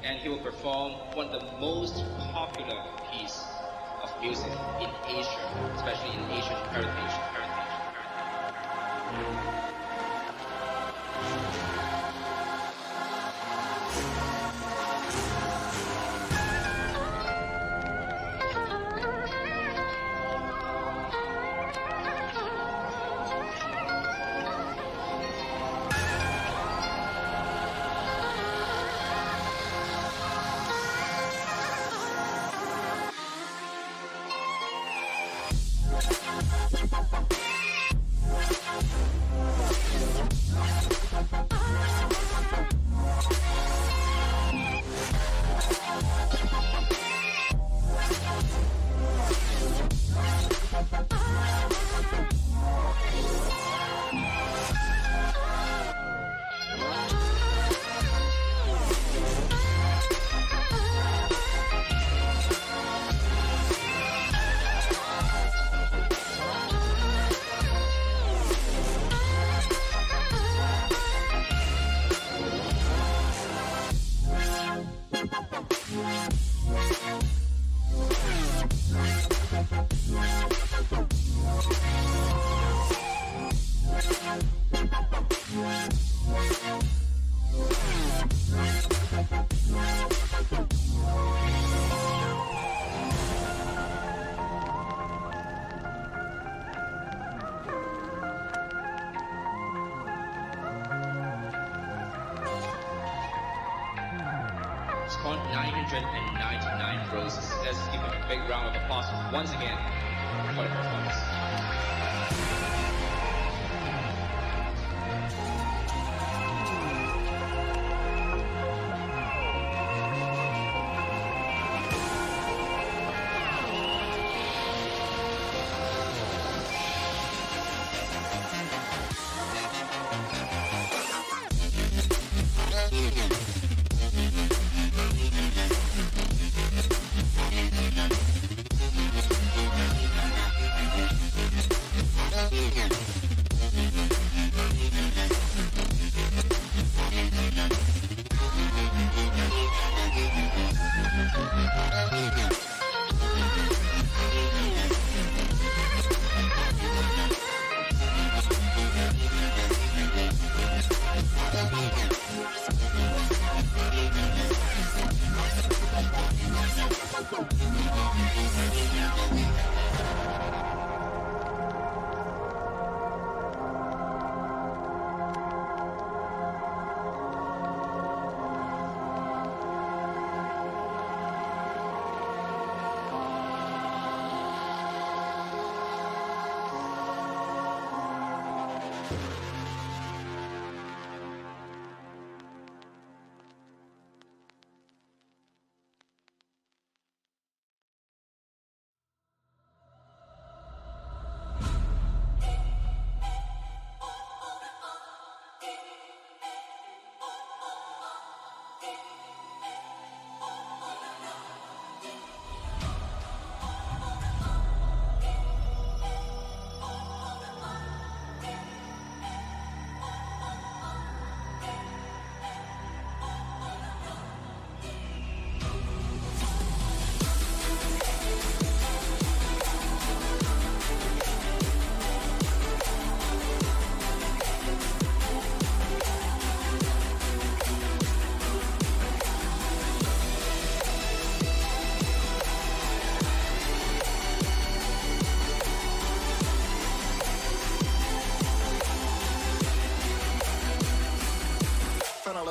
and he will perform one of the most popular pieces of music in Asia, especially in Asian heritage. Scored 999 roses. Let's give him a big round of applause once again for the performance.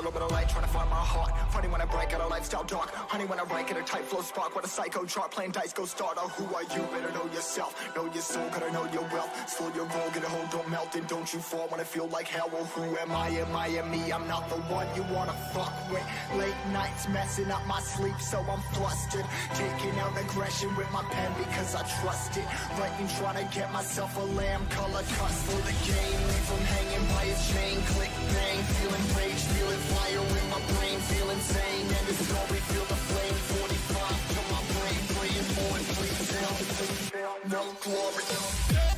little bit of light, trying to find my heart. Funny when I break out a lifestyle dark. Honey when I write, get a tight flow spark. What a psycho chart, playing dice, go start. Oh, who are you? Better know yourself. Know your soul, gotta know your wealth. Slow your roll, get a hold, don't melt. And don't you fall when I feel like hell. Well, who am I? Am I and me? I'm not the one you wanna fuck with. Late nights messing up my sleep, so I'm flustered. Taking out aggression with my pen because I trust it. Writing, trying to get myself a lamb color cut for the game. Leave from hanging by a chain, click bang. Feeling rage, feeling fire in my brain, feel insane. And the story, feel the flame. 45 to my brain, praying for it, please fail. No glory.